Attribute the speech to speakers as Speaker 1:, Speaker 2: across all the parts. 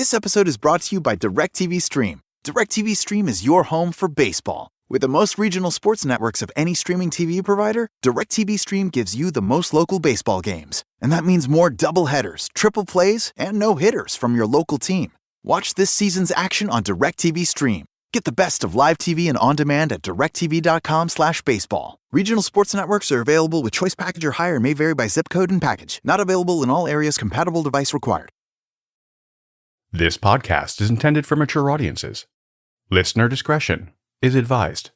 Speaker 1: This episode is brought to you by DirecTV Stream. DirecTV Stream is your home for baseball. With the most regional sports networks of any streaming TV provider, DirecTV Stream gives you the most local baseball games. And that means more doubleheaders, triple plays, and no-hitters from your local team. Watch this season's action on DirecTV Stream. Get the best of live TV and on-demand at directtv.com/baseball. Regional sports networks are available with choice package or higher and may vary by zip code and package. Not available in all areas. Compatible device required.
Speaker 2: This podcast is intended for mature audiences. Listener discretion is advised.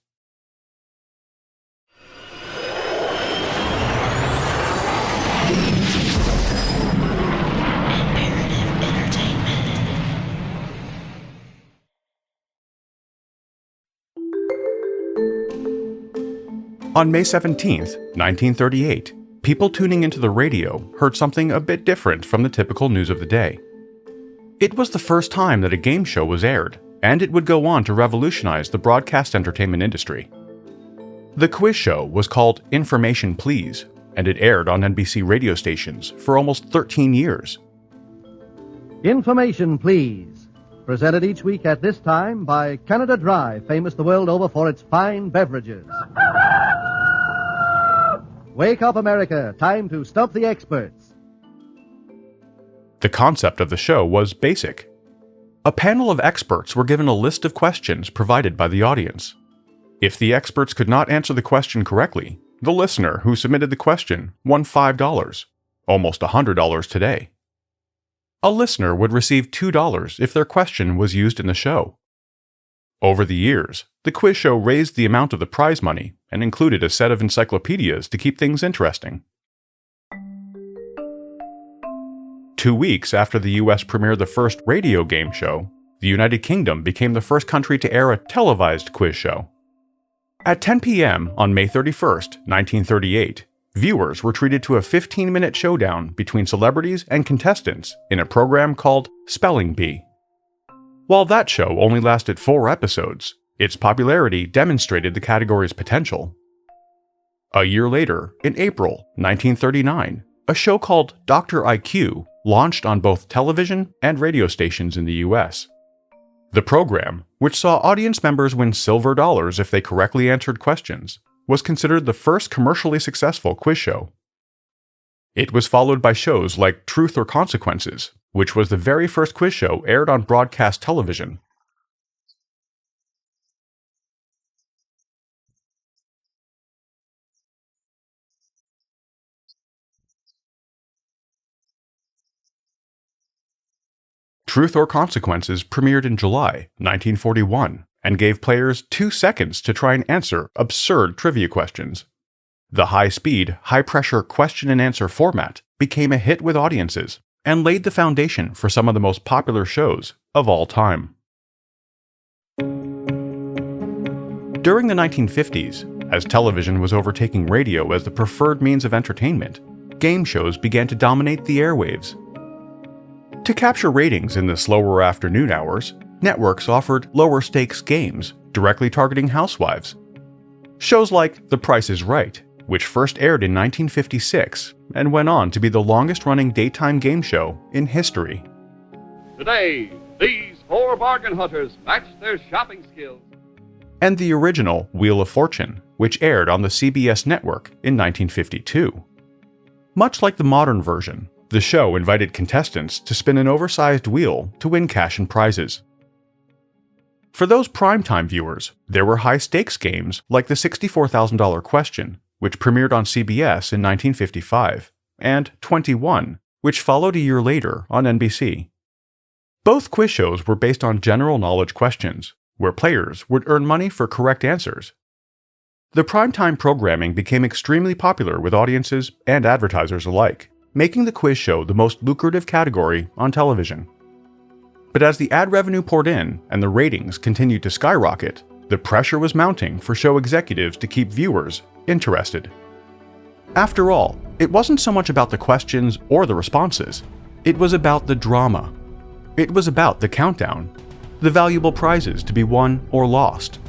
Speaker 2: On May 17th, 1938, people tuning into the radio heard something a bit different from the typical news of the day. It was the first time that a game show was aired, and it would go on to revolutionize the broadcast entertainment industry. The quiz show was called Information Please, and it aired on NBC radio stations for almost 13 years.
Speaker 3: Information Please, presented each week at this time by Canada Dry, famous the world over for its fine beverages. Wake up, America. Time to stump the experts.
Speaker 2: The concept of the show was basic. A panel of experts were given a list of questions provided by the audience. If the experts could not answer the question correctly, the listener who submitted the question won $5, almost $100 today. A listener would receive $2 if their question was used in the show. Over the years, the quiz show raised the amount of the prize money and included a set of encyclopedias to keep things interesting. 2 weeks after the US premiered the first radio game show, the United Kingdom became the first country to air a televised quiz show. At 10 p.m. on May 31st, 1938, viewers were treated to a 15-minute showdown between celebrities and contestants in a program called Spelling Bee. While that show only lasted 4 episodes, its popularity demonstrated the category's potential. A year later, in April 1939, a show called Dr. IQ launched on both television and radio stations in the US. The program, which saw audience members win silver dollars if they correctly answered questions, was considered the first commercially successful quiz show. It was followed by shows like Truth or Consequences, which was the very first quiz show aired on broadcast television. Truth or Consequences premiered in July 1941 and gave players 2 seconds to try and answer absurd trivia questions. The high-speed, high-pressure question-and-answer format became a hit with audiences and laid the foundation for some of the most popular shows of all time. During the 1950s, as television was overtaking radio as the preferred means of entertainment, game shows began to dominate the airwaves. To capture ratings in the slower afternoon hours, networks offered lower-stakes games directly targeting housewives. Shows like The Price is Right, which first aired in 1956 and went on to be the longest-running daytime game show in history.
Speaker 4: Today, these 4 bargain hunters match their shopping skills.
Speaker 2: And the original Wheel of Fortune, which aired on the CBS network in 1952. Much like the modern version, the show invited contestants to spin an oversized wheel to win cash and prizes. For those primetime viewers, there were high-stakes games like the $64,000 Question, which premiered on CBS in 1955, and 21, which followed a year later on NBC. Both quiz shows were based on general knowledge questions, where players would earn money for correct answers. The primetime programming became extremely popular with audiences and advertisers alike, making the quiz show the most lucrative category on television. But as the ad revenue poured in and the ratings continued to skyrocket, the pressure was mounting for show executives to keep viewers interested. After all, it wasn't so much about the questions or the responses. It was about the drama. It was about the countdown, the valuable prizes to be won or lost.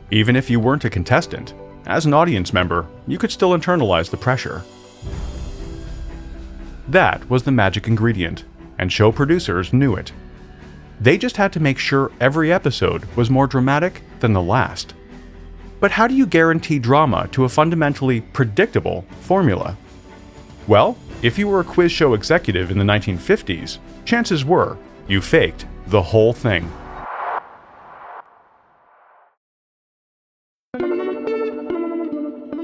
Speaker 2: Even if you weren't a contestant, as an audience member, you could still internalize the pressure. That was the magic ingredient, and show producers knew it. They just had to make sure every episode was more dramatic than the last. But how do you guarantee drama to a fundamentally predictable formula? Well, if you were a quiz show executive in the 1950s, chances were you faked the whole thing.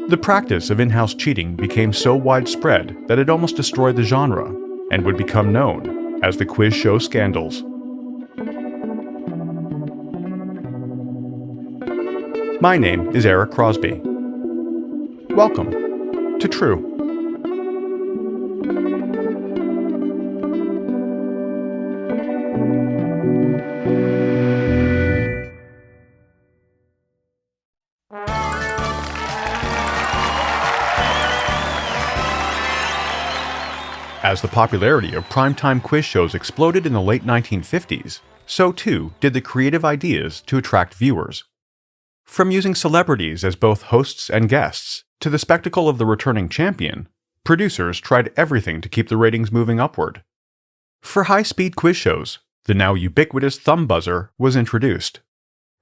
Speaker 2: The practice of in-house cheating became so widespread that it almost destroyed the genre and would become known as the quiz show scandals. My name is Eric Crosby. Welcome to True. As the popularity of primetime quiz shows exploded in the late 1950s, so too did the creative ideas to attract viewers. From using celebrities as both hosts and guests to the spectacle of the returning champion, producers tried everything to keep the ratings moving upward. For high-speed quiz shows, the now ubiquitous thumb buzzer was introduced.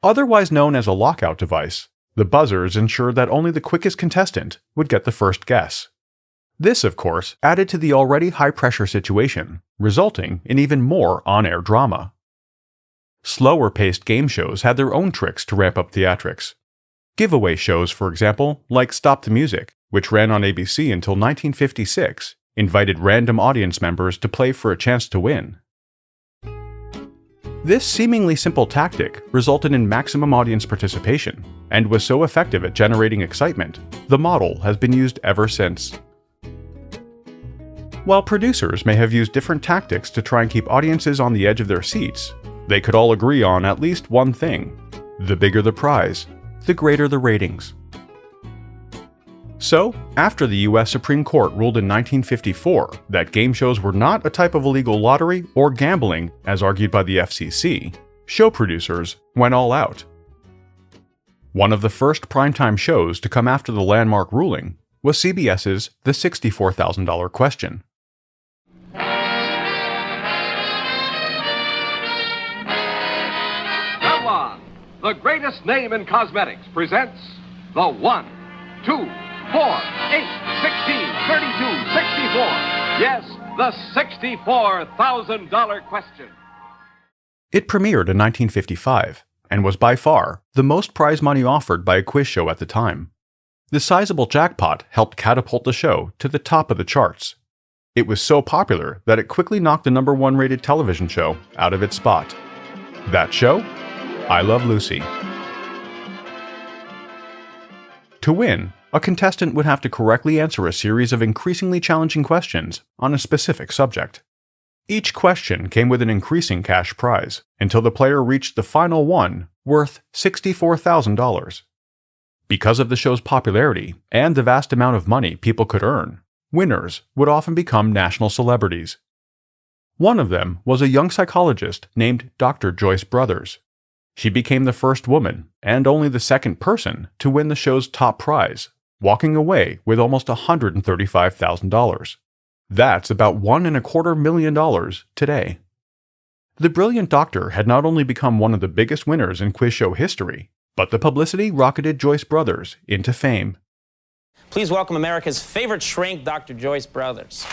Speaker 2: Otherwise known as a lockout device, the buzzers ensured that only the quickest contestant would get the first guess. This, of course, added to the already high-pressure situation, resulting in even more on-air drama. Slower-paced game shows had their own tricks to ramp up theatrics. Giveaway shows, for example, like Stop the Music, which ran on ABC until 1956, invited random audience members to play for a chance to win. This seemingly simple tactic resulted in maximum audience participation, and was so effective at generating excitement, the model has been used ever since. While producers may have used different tactics to try and keep audiences on the edge of their seats, they could all agree on at least one thing: the bigger the prize, the greater the ratings. So, after the US Supreme Court ruled in 1954 that game shows were not a type of illegal lottery or gambling, as argued by the FCC, show producers went all out. One of the first primetime shows to come after the landmark ruling was CBS's The $64,000 Question.
Speaker 4: The greatest name in cosmetics presents the 1, 2, 4, 8, 16, 32, 64. Yes, the $64,000 question.
Speaker 2: It premiered in 1955 and was by far the most prize money offered by a quiz show at the time. The sizable jackpot helped catapult the show to the top of the charts. It was so popular that it quickly knocked the #1 rated television show out of its spot. That show? I Love Lucy. To win, a contestant would have to correctly answer a series of increasingly challenging questions on a specific subject. Each question came with an increasing cash prize until the player reached the final one, worth $64,000. Because of the show's popularity and the vast amount of money people could earn, winners would often become national celebrities. One of them was a young psychologist named Dr. Joyce Brothers. She became the first woman, and only the second person, to win the show's top prize, walking away with almost $135,000. That's about $1.25 million today. The brilliant doctor had not only become one of the biggest winners in quiz show history, but the publicity rocketed Joyce Brothers into fame.
Speaker 5: Please welcome America's favorite shrink, Dr. Joyce Brothers.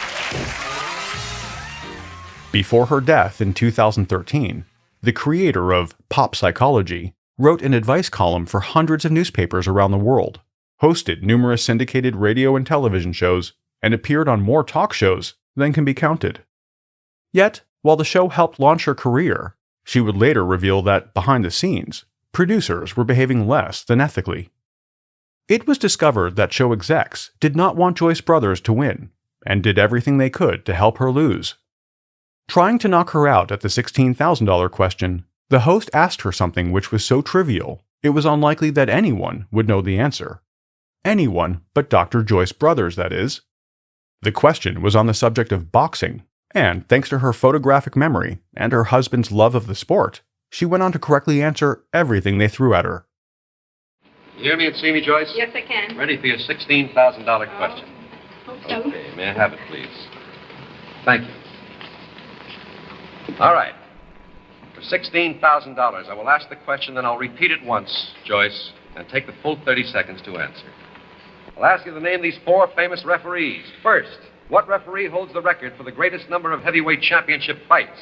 Speaker 2: Before her death in 2013, the creator of Pop Psychology wrote an advice column for hundreds of newspapers around the world, hosted numerous syndicated radio and television shows, and appeared on more talk shows than can be counted. Yet, while the show helped launch her career, she would later reveal that, behind the scenes, producers were behaving less than ethically. It was discovered that show execs did not want Joyce Brothers to win, and did everything they could to help her lose. Trying to knock her out at the $16,000 question, the host asked her something which was so trivial, it was unlikely that anyone would know the answer. Anyone but Dr. Joyce Brothers, that is. The question was on the subject of boxing, and thanks to her photographic memory and her husband's love of the sport, she went on to correctly answer everything they threw at her.
Speaker 4: You hear me and see me, Joyce?
Speaker 6: Yes, I can.
Speaker 4: Ready for your $16,000 question.
Speaker 6: Hope so.
Speaker 4: Okay, may I have it, please? Thank you. All right. For $16,000. I will ask the question, then I'll repeat it once, Joyce, and take the full 30 seconds to answer. I'll ask you to name these 4 famous referees. First, what referee holds the record for the greatest number of heavyweight championship fights?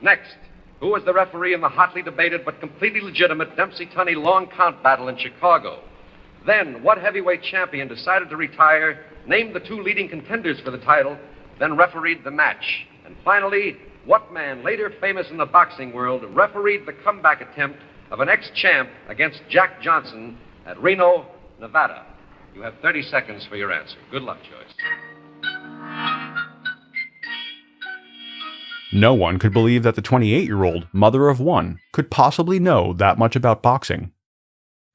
Speaker 4: Next, who was the referee in the hotly debated but completely legitimate Dempsey-Tunney long count battle in Chicago? Then, what heavyweight champion decided to retire, named the 2 leading contenders for the title, then refereed the match? And finally, what man, later famous in the boxing world, refereed the comeback attempt of an ex-champ against Jack Johnson at Reno, Nevada? You have 30 seconds for your answer. Good luck, Joyce.
Speaker 2: No one could believe that the 28-year-old mother of one could possibly know that much about boxing.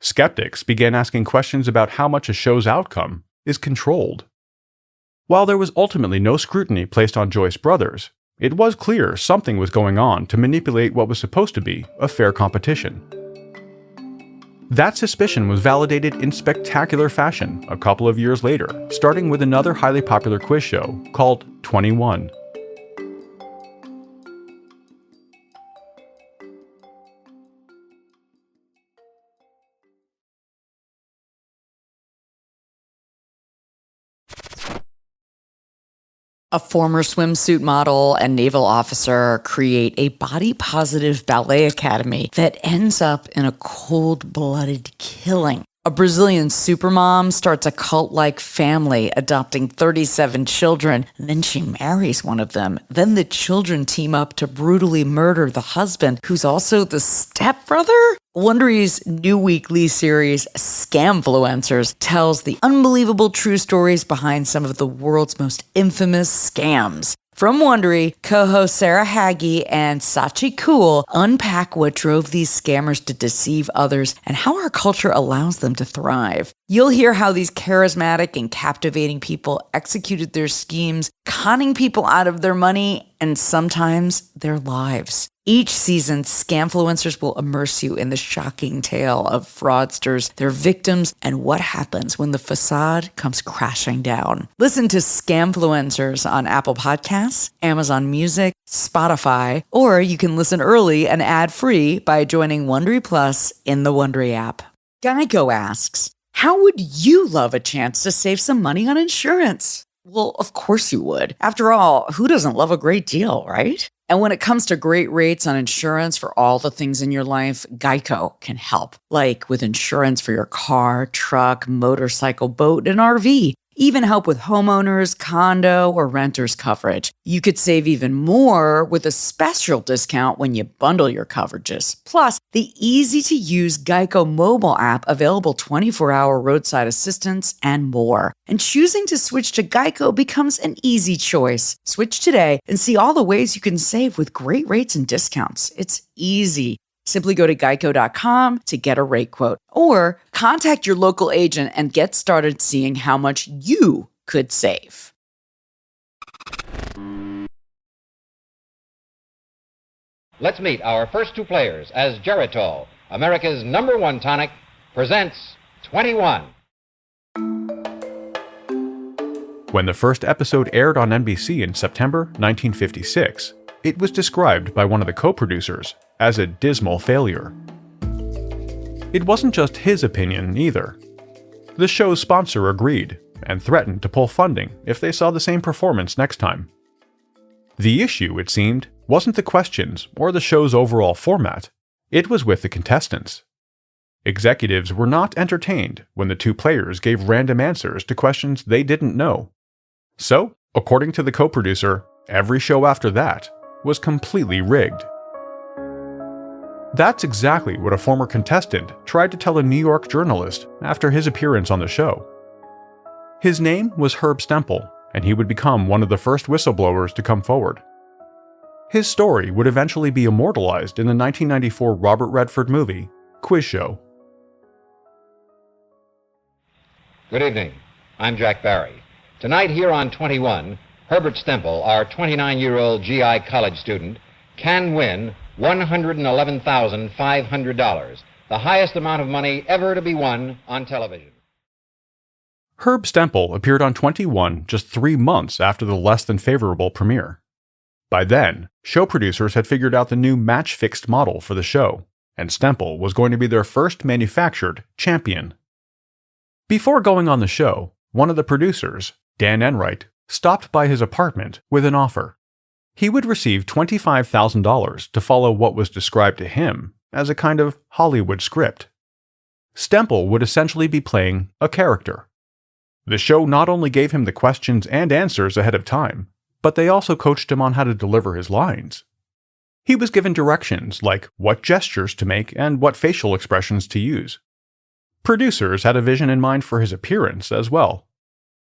Speaker 2: Skeptics began asking questions about how much a show's outcome is controlled. While there was ultimately no scrutiny placed on Joyce Brothers, it was clear something was going on to manipulate what was supposed to be a fair competition. That suspicion was validated in spectacular fashion a couple of years later, starting with another highly popular quiz show called 21.
Speaker 6: A former swimsuit model and naval officer create a body-positive ballet academy that ends up in a cold-blooded killing. A Brazilian supermom starts a cult-like family, adopting 37 children. Then she marries one of them. Then the children team up to brutally murder the husband, who's also the stepbrother? Wondery's new weekly series, Scamfluencers, tells the unbelievable true stories behind some of the world's most infamous scams. From Wondery, co-hosts Sarah Hagee and Sachi Cool unpack what drove these scammers to deceive others and how our culture allows them to thrive. You'll hear how these charismatic and captivating people executed their schemes, conning people out of their money and sometimes their lives. Each season, Scamfluencers will immerse you in the shocking tale of fraudsters, their victims, and what happens when the facade comes crashing down. Listen to Scamfluencers on Apple Podcasts, Amazon Music, Spotify, or you can listen early and ad-free by joining Wondery Plus in the Wondery app. Geico asks, how would you love a chance to save some money on insurance? Well, of course you would. After all, who doesn't love a great deal, right? And when it comes to great rates on insurance for all the things in your life, Geico can help. Like with insurance for your car, truck, motorcycle, boat, and RV. Even help with homeowners, condo, or renters coverage. You could save even more with a special discount when you bundle your coverages. Plus, the easy-to-use Geico mobile app available 24-hour roadside assistance and more. And choosing to switch to Geico becomes an easy choice. Switch today and see all the ways you can save with great rates and discounts. It's easy. Simply go to geico.com to get a rate quote or contact your local agent and get started seeing how much you could save.
Speaker 7: Let's meet our first 2 players as Geritol, America's #1 tonic, presents 21.
Speaker 2: When the first episode aired on NBC in September 1956, it was described by one of the co-producers as a dismal failure. It wasn't just his opinion either. The show's sponsor agreed and threatened to pull funding if they saw the same performance next time. The issue, it seemed, wasn't the questions or the show's overall format. It was with the contestants. Executives were not entertained when the 2 players gave random answers to questions they didn't know. So, according to the co-producer, every show after that was completely rigged. That's exactly what a former contestant tried to tell a New York journalist after his appearance on the show. His name was Herb Stemple, and he would become one of the first whistleblowers to come forward. His story would eventually be immortalized in the 1994 Robert Redford movie, Quiz Show.
Speaker 7: Good evening. I'm Jack Barry. Tonight here on 21, Herbert Stemple, our 29-year-old GI college student, can win $111,500, the highest amount of money ever to be won on television.
Speaker 2: Herb Stemple appeared on 21 just 3 months after the less than favorable premiere. By then, show producers had figured out the new match-fixed model for the show, and Stemple was going to be their first manufactured champion. Before going on the show, one of the producers, Dan Enright, stopped by his apartment with an offer. He would receive $25,000 to follow what was described to him as a kind of Hollywood script. Stemple would essentially be playing a character. The show not only gave him the questions and answers ahead of time, but they also coached him on how to deliver his lines. He was given directions like what gestures to make and what facial expressions to use. Producers had a vision in mind for his appearance as well.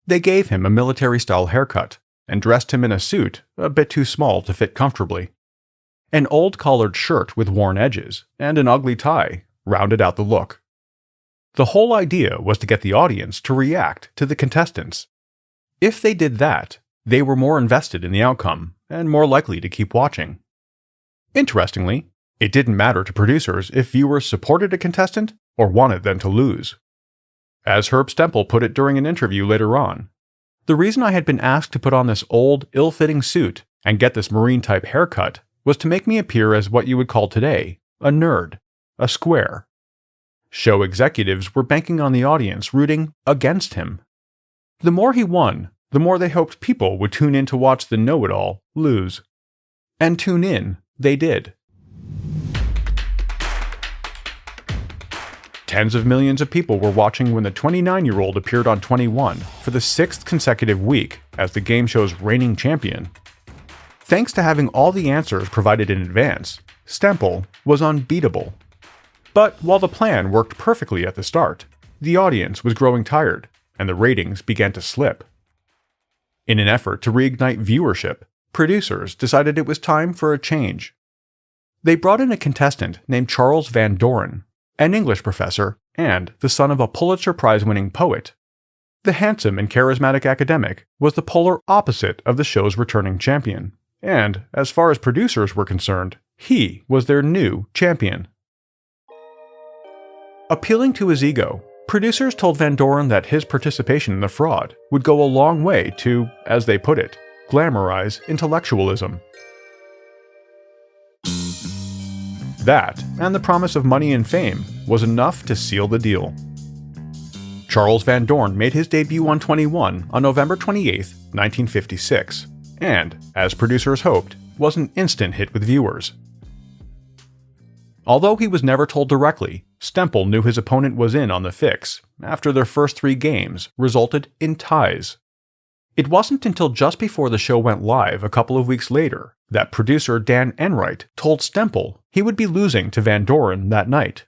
Speaker 2: They gave him a military-style haircut and dressed him in a suit a bit too small to fit comfortably. An old collared shirt with worn edges and an ugly tie rounded out the look. The whole idea was to get the audience to react to the contestants. If they did that, they were more invested in the outcome and more likely to keep watching. Interestingly, it didn't matter to producers if viewers supported a contestant or wanted them to lose. As Herb Stemple put it during an interview later on, the reason I had been asked to put on this old, ill-fitting suit and get this Marine-type haircut was to make me appear as what you would call today a nerd, a square. Show executives were banking on the audience rooting against him. The more he won, the more they hoped people would tune in to watch the know-it-all lose. And tune in they did. Tens of millions of people were watching when the 29-year-old appeared on 21 for the 6th consecutive week as the game show's reigning champion. Thanks to having all the answers provided in advance, Stemple was unbeatable. But while the plan worked perfectly at the start, the audience was growing tired, and the ratings began to slip. In an effort to reignite viewership, producers decided it was time for a change. They brought in a contestant named Charles Van Doren, an English professor and the son of a Pulitzer Prize-winning poet. The handsome and charismatic academic was the polar opposite of the show's returning champion, and, as far as producers were concerned, he was their new champion. Appealing to his ego, producers told Van Doren that his participation in the fraud would go a long way to, as they put it, glamorize intellectualism. That, and the promise of money and fame, was enough to seal the deal. Charles Van Doren made his debut on 21 on November 28, 1956, and, as producers hoped, was an instant hit with viewers. Although he was never told directly, Stemple knew his opponent was in on the fix after their first 3 games resulted in ties. It wasn't until just before the show went live a couple of weeks later that producer Dan Enright told Stemple he would be losing to Van Doren that night.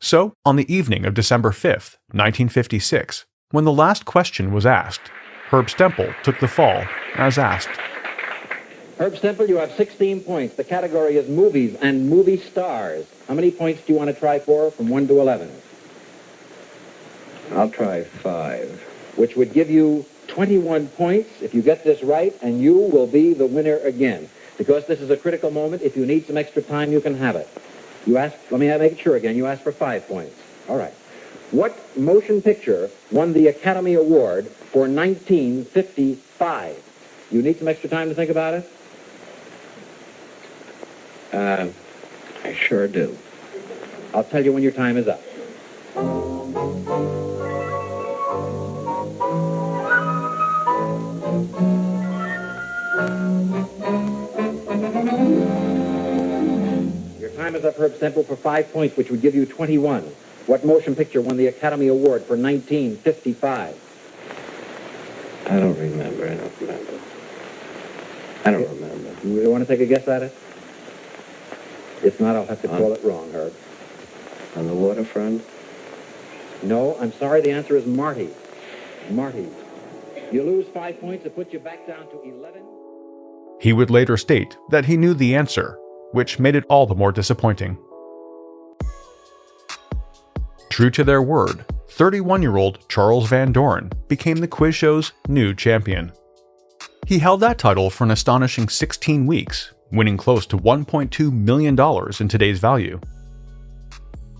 Speaker 2: So, on the evening of December 5, 1956, when the last question was asked, Herb Stemple took the fall as asked.
Speaker 7: Herb Stemple, you have 16 points. The category is movies and movie stars. How many points do you want to try for from 1 to 11?
Speaker 8: I'll try 5.
Speaker 7: Which would give you 21 points if you get this right, and you will be the winner again. Because this is a critical moment, if you need some extra time, you can have it. You ask, let me make it sure again, you asked for 5 points. All right. What motion picture won the Academy Award for 1955? You need some extra time to think about it?
Speaker 8: I sure do.
Speaker 7: I'll tell you when your time is up. Your time is up, Herb Stemple, for 5 points, which would give you 21. What motion picture won the Academy Award for 1955?
Speaker 8: I don't remember.
Speaker 7: You want to take a guess at it? If not, I'll have to call it wrong, Herb.
Speaker 8: On the waterfront?
Speaker 7: No, I'm sorry, the answer is Marty. Marty. You lose 5 points, it puts you back down to 11.
Speaker 2: He would later state that he knew the answer, which made it all the more disappointing. True to their word, 31-year-old Charles Van Doren became the quiz show's new champion. He held that title for an astonishing 16 weeks, winning close to $1.2 million in today's value.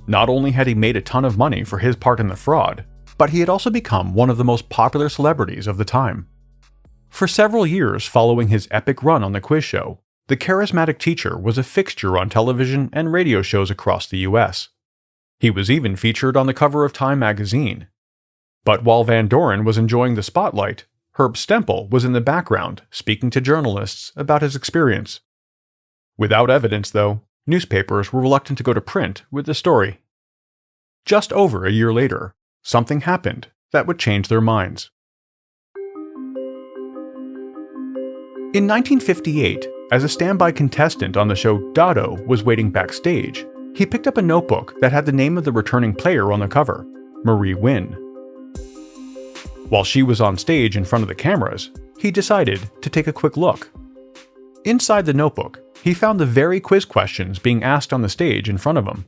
Speaker 2: Not only had he made a ton of money for his part in the fraud, but he had also become one of the most popular celebrities of the time. For several years following his epic run on the quiz show, the charismatic teacher was a fixture on television and radio shows across the U.S. He was even featured on the cover of Time magazine. But while Van Doren was enjoying the spotlight, Herb Stemple was in the background speaking to journalists about his experience. Without evidence, though, newspapers were reluctant to go to print with the story. Just over a year later, something happened that would change their minds. In 1958, as a standby contestant on the show Dotto was waiting backstage, he picked up a notebook that had the name of the returning player on the cover, Marie Wynn. While she was on stage in front of the cameras, he decided to take a quick look. Inside the notebook, he found the very quiz questions being asked on the stage in front of him.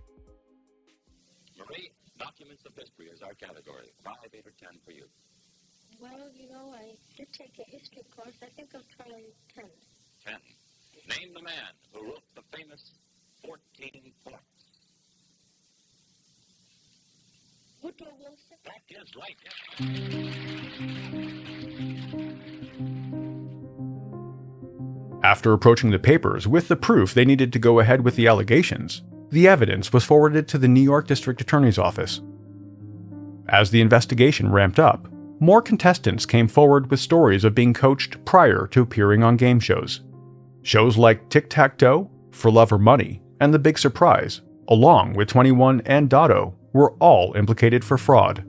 Speaker 4: Marie, documents of history is our category. 5, 8, or 10 for you.
Speaker 9: Well, I did take a history course. I think I'll try 10.
Speaker 4: 10. Name the man who wrote the famous 14 points.
Speaker 9: Woodrow Wilson?
Speaker 4: That is right.
Speaker 2: After approaching the papers with the proof they needed to go ahead with the allegations, the evidence was forwarded to the New York District Attorney's Office. As the investigation ramped up, more contestants came forward with stories of being coached prior to appearing on game shows. Shows like Tic-Tac-Toe, For Love or Money, and The Big Surprise, along with 21 and Dotto, were all implicated for fraud.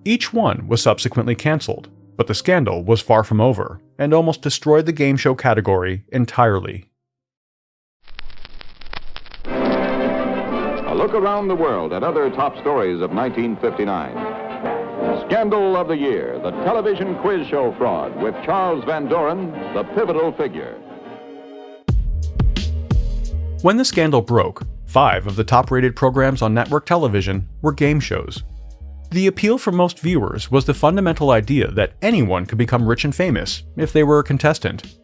Speaker 2: Each one was subsequently canceled, but the scandal was far from over and almost destroyed the game show category entirely.
Speaker 10: A look around the world at other top stories of 1959. Scandal of the Year, the television quiz show fraud, with Charles Van Doren, the pivotal figure.
Speaker 2: When the scandal broke, 5 of the top-rated programs on network television were game shows. The appeal for most viewers was the fundamental idea that anyone could become rich and famous if they were a contestant.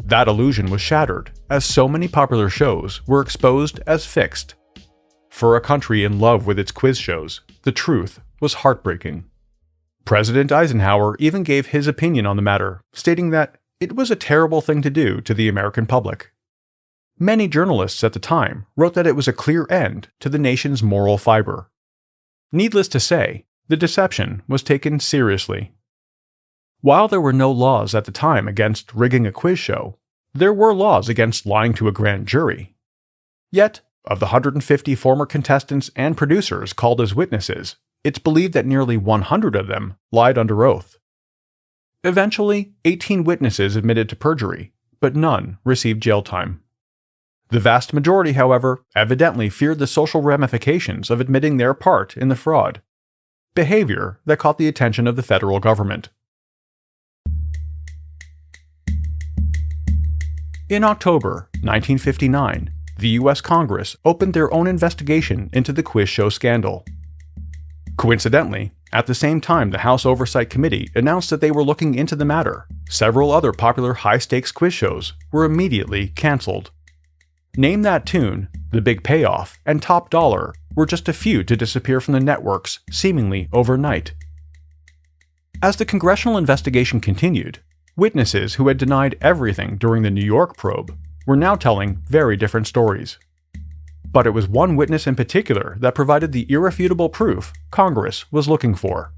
Speaker 2: That illusion was shattered, as so many popular shows were exposed as fixed. For a country in love with its quiz shows, the truth was heartbreaking. President Eisenhower even gave his opinion on the matter, stating that it was a terrible thing to do to the American public. Many journalists at the time wrote that it was a clear end to the nation's moral fiber. Needless to say, the deception was taken seriously. While there were no laws at the time against rigging a quiz show, there were laws against lying to a grand jury. Yet, of the 150 former contestants and producers called as witnesses, it's believed that nearly 100 of them lied under oath. Eventually, 18 witnesses admitted to perjury, but none received jail time. The vast majority, however, evidently feared the social ramifications of admitting their part in the fraud, behavior that caught the attention of the federal government. In October 1959, the U.S. Congress opened their own investigation into the quiz show scandal. Coincidentally, at the same time the House Oversight Committee announced that they were looking into the matter, several other popular high-stakes quiz shows were immediately canceled. Name That Tune, The Big Payoff, and Top Dollar were just a few to disappear from the networks seemingly overnight. As the congressional investigation continued, witnesses who had denied everything during the New York probe were now telling very different stories. But it was one witness in particular that provided the irrefutable proof Congress was looking for.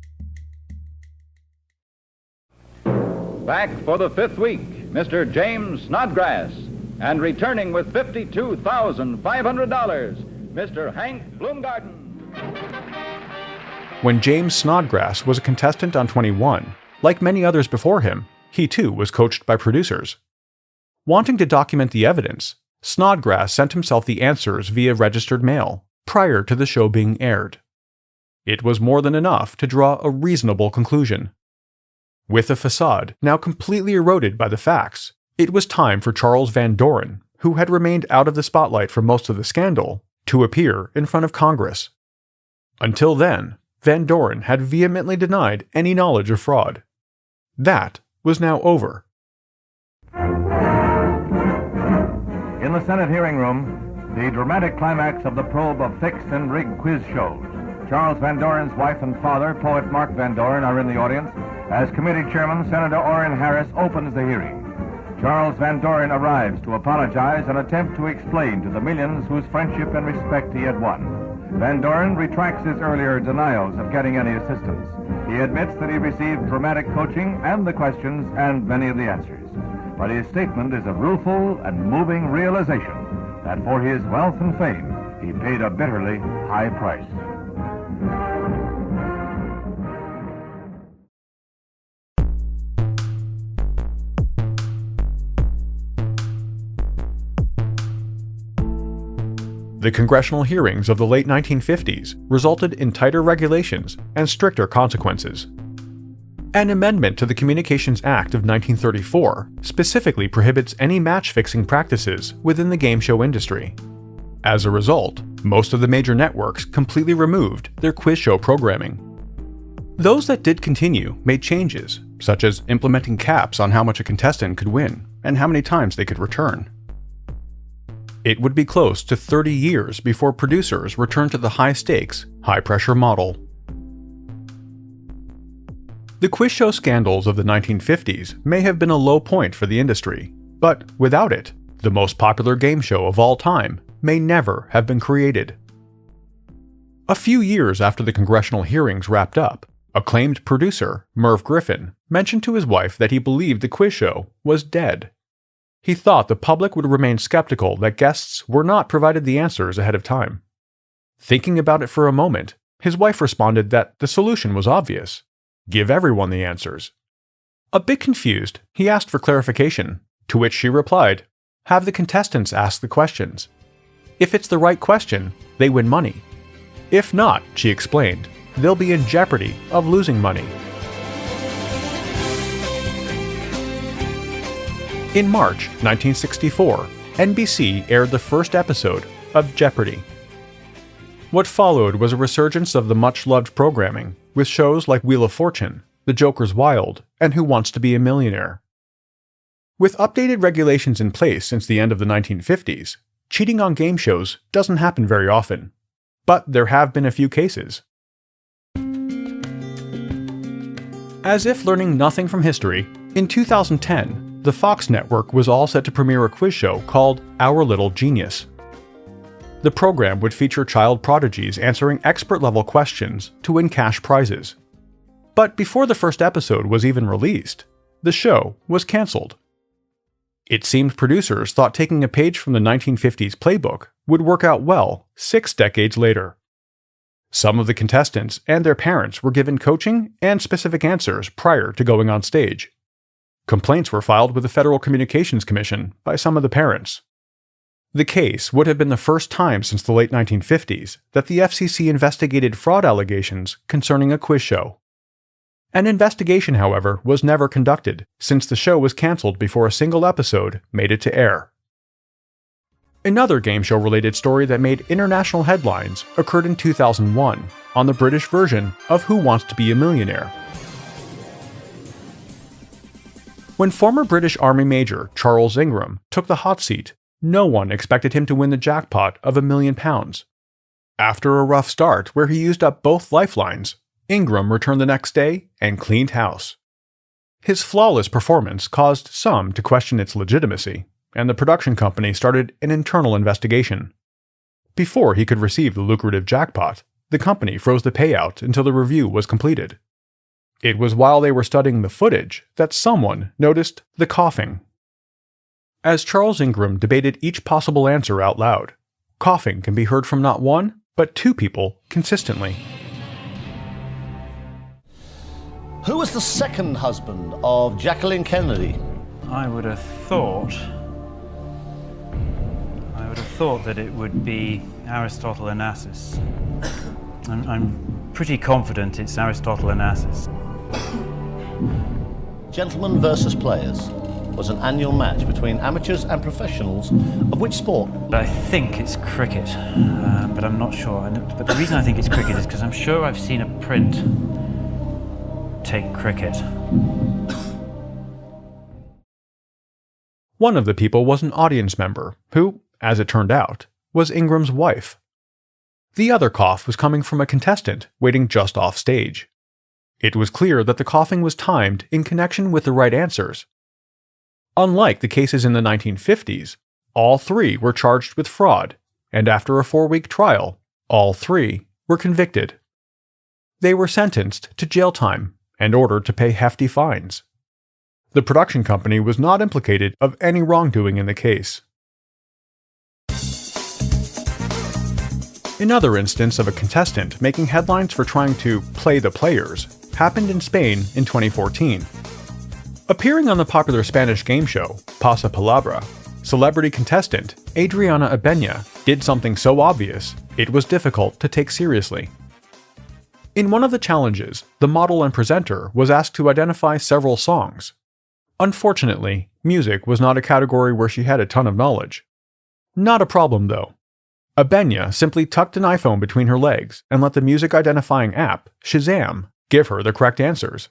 Speaker 10: Back for the 5th week, Mr. James Snodgrass. And returning with $52,500, Mr. Hank Bloomgarten.
Speaker 2: When James Snodgrass was a contestant on 21, like many others before him, he too was coached by producers. Wanting to document the evidence, Snodgrass sent himself the answers via registered mail prior to the show being aired. It was more than enough to draw a reasonable conclusion. With the facade now completely eroded by the facts, it was time for Charles Van Doren, who had remained out of the spotlight for most of the scandal, to appear in front of Congress. Until then, Van Doren had vehemently denied any knowledge of fraud. That was now over.
Speaker 11: In the Senate hearing room, the dramatic climax of the probe of fixed and rigged quiz shows. Charles Van Doren's wife and father, poet Mark Van Doren, are in the audience as committee chairman Senator Orrin Harris opens the hearing. Charles Van Doren arrives to apologize and attempt to explain to the millions whose friendship and respect he had won. Van Doren retracts his earlier denials of getting any assistance. He admits that he received dramatic coaching and the questions and many of the answers. But his statement is a rueful and moving realization that for his wealth and fame, he paid a bitterly high price.
Speaker 2: The congressional hearings of the late 1950s resulted in tighter regulations and stricter consequences. An amendment to the Communications Act of 1934 specifically prohibits any match-fixing practices within the game show industry. As a result, most of the major networks completely removed their quiz show programming. Those that did continue made changes, such as implementing caps on how much a contestant could win and how many times they could return. It would be close to 30 years before producers returned to the high-stakes, high-pressure model. The quiz show scandals of the 1950s may have been a low point for the industry, but without it, the most popular game show of all time may never have been created. A few years after the congressional hearings wrapped up, acclaimed producer Merv Griffin mentioned to his wife that he believed the quiz show was dead. He thought the public would remain skeptical that guests were not provided the answers ahead of time. Thinking about it for a moment, his wife responded that the solution was obvious: give everyone the answers. A bit confused, he asked for clarification, to which she replied, have the contestants ask the questions. If it's the right question, they win money. If not, she explained, they'll be in jeopardy of losing money. In March 1964, NBC aired the first episode of Jeopardy! What followed was a resurgence of the much-loved programming, with shows like Wheel of Fortune, The Joker's Wild, and Who Wants to Be a Millionaire. With updated regulations in place since the end of the 1950s, cheating on game shows doesn't happen very often. But there have been a few cases. As if learning nothing from history, in 2010, the Fox network was all set to premiere a quiz show called Our Little Genius. The program would feature child prodigies answering expert-level questions to win cash prizes. But before the first episode was even released, the show was cancelled. It seemed producers thought taking a page from the 1950s playbook would work out well 6 decades later. Some of the contestants and their parents were given coaching and specific answers prior to going on stage. Complaints were filed with the Federal Communications Commission by some of the parents. The case would have been the first time since the late 1950s that the FCC investigated fraud allegations concerning a quiz show. An investigation, however, was never conducted, since the show was cancelled before a single episode made it to air. Another game show-related story that made international headlines occurred in 2001 on the British version of Who Wants to Be a Millionaire. When former British Army Major Charles Ingram took the hot seat, no one expected him to win the jackpot of £1 million. After a rough start where he used up both lifelines, Ingram returned the next day and cleaned house. His flawless performance caused some to question its legitimacy, and the production company started an internal investigation. Before he could receive the lucrative jackpot, the company froze the payout until the review was completed. It was while they were studying the footage that someone noticed the coughing. As Charles Ingram debated each possible answer out loud, coughing can be heard from not one, but 2 people consistently.
Speaker 12: Who was the second husband of Jacqueline Kennedy?
Speaker 13: I would have thought that it would be Aristotle Onassis. I'm pretty confident it's Aristotle Onassis.
Speaker 12: Gentlemen versus Players was an annual match between amateurs and professionals of which sport?
Speaker 13: I think it's cricket, but I'm not sure. But the reason I think it's cricket is because I'm sure I've seen a print take cricket.
Speaker 2: One of the people was an audience member who, as it turned out, was Ingram's wife. The other cough was coming from a contestant waiting just off stage. It was clear that the coughing was timed in connection with the right answers. Unlike the cases in the 1950s, all three were charged with fraud, and after a 4-week trial, all three were convicted. They were sentenced to jail time and ordered to pay hefty fines. The production company was not implicated of any wrongdoing in the case. Another instance of a contestant making headlines for trying to play the players happened in Spain in 2014. Appearing on the popular Spanish game show, Pasa Palabra, celebrity contestant Adriana Abenya did something so obvious it was difficult to take seriously. In one of the challenges, the model and presenter was asked to identify several songs. Unfortunately, music was not a category where she had a ton of knowledge. Not a problem though. Abenya simply tucked an iPhone between her legs and let the music identifying app, Shazam, give her the correct answers.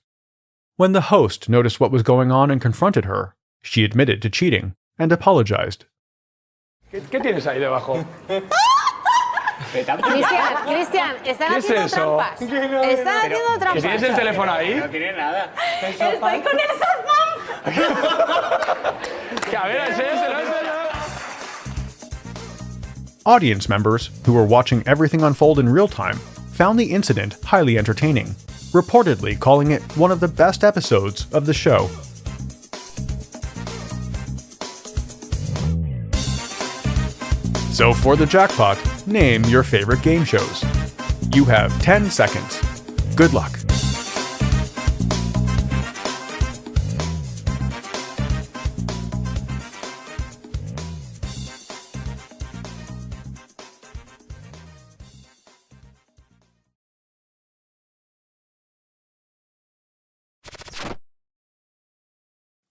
Speaker 2: When the host noticed what was going on and confronted her, she admitted to cheating and apologized.
Speaker 14: ¿Qué tienes ahí debajo?
Speaker 15: Cristian, están haciendo trampas. Están haciendo trampas.
Speaker 14: ¿Tienes el teléfono ahí?
Speaker 15: No tiene nada. Estoy con el softball.
Speaker 14: A ver, enséñaselo.
Speaker 2: Audience members, who were watching everything unfold in real time, found the incident highly entertaining, reportedly calling it one of the best episodes of the show. So for the jackpot, name your favorite game shows. You have 10 seconds. Good luck.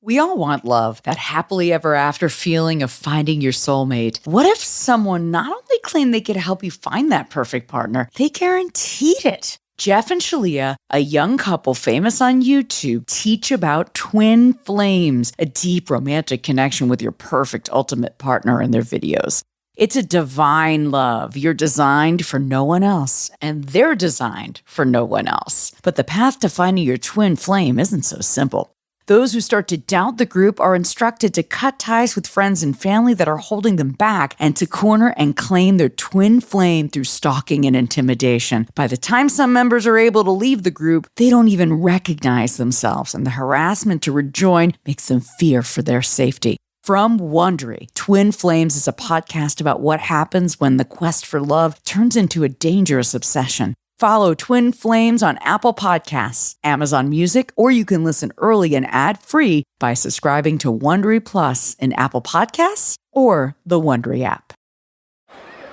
Speaker 6: We all want love, that happily ever after feeling of finding your soulmate. What if someone not only claimed they could help you find that perfect partner, they guaranteed it? Jeff and Shalia, a young couple famous on YouTube, teach about twin flames, a deep romantic connection with your perfect ultimate partner in their videos. It's a divine love. You're designed for no one else, and they're designed for no one else. But the path to finding your twin flame isn't so simple. Those who start to doubt the group are instructed to cut ties with friends and family that are holding them back and to corner and claim their twin flame through stalking and intimidation. By the time some members are able to leave the group, they don't even recognize themselves, and the harassment to rejoin makes them fear for their safety. From Wondery, Twin Flames is a podcast about what happens when the quest for love turns into a dangerous obsession. Follow Twin Flames on Apple Podcasts, Amazon Music, or you can listen early and ad-free by subscribing to Wondery Plus in Apple Podcasts or the Wondery app.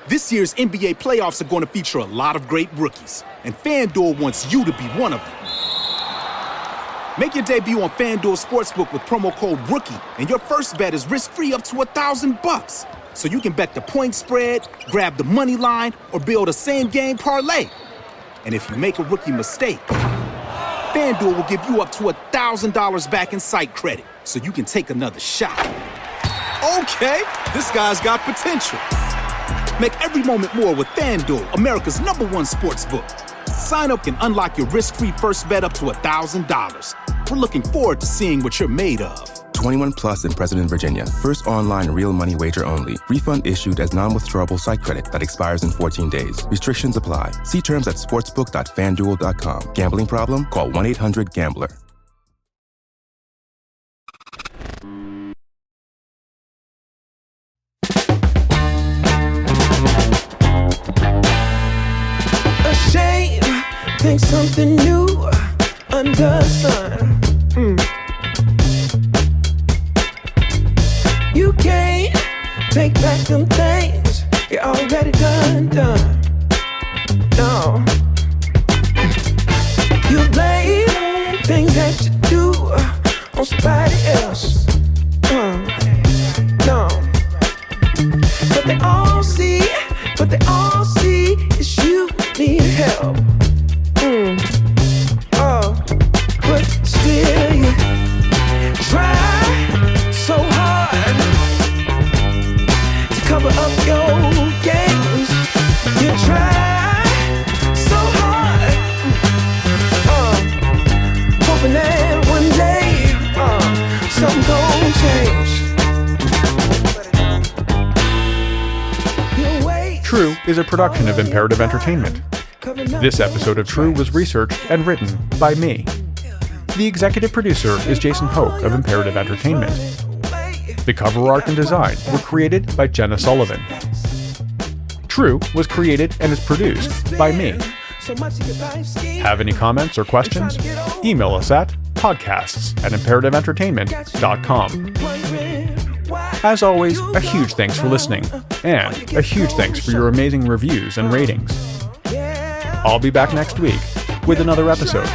Speaker 16: This year's NBA playoffs are going to feature a lot of great rookies, and FanDuel wants you to be one of them. Make your debut on FanDuel Sportsbook with promo code ROOKIE, and your first bet is risk-free up to $1,000. So you can bet the point spread, grab the money line, or build a same-game parlay. And if you make a rookie mistake, FanDuel will give you up to $1,000 back in site credit, so you can take another shot. Okay, this guy's got potential. Make every moment more with FanDuel, America's #1 sportsbook. Sign up and unlock your risk-free first bet up to $1,000. We're looking forward to seeing what you're made of.
Speaker 17: 21 plus in President, Virginia. First online real money wager only. Refund issued as non-withdrawable site credit that expires in 14 days. Restrictions apply. See terms at sportsbook.fanduel.com. Gambling problem? Call 1-800-GAMBLER.
Speaker 18: Ashamed, think something new under the sun. You can't take back them things you already done. No. You blame things that you do on somebody else. No. But they all see is you need help. Oh, but still you try so hard to cover up your games. You try
Speaker 2: True is a production of Imperative Entertainment. This episode of True was researched and written by me. The executive producer is Jason Hoke of Imperative Entertainment. The cover art and design were created by Jenna Sullivan. True was created and is produced by me. Have any comments or questions? Email us at podcasts@imperativeentertainment.com. As always, a huge thanks for listening, and a huge thanks for your amazing reviews and ratings. I'll be back next week with another episode.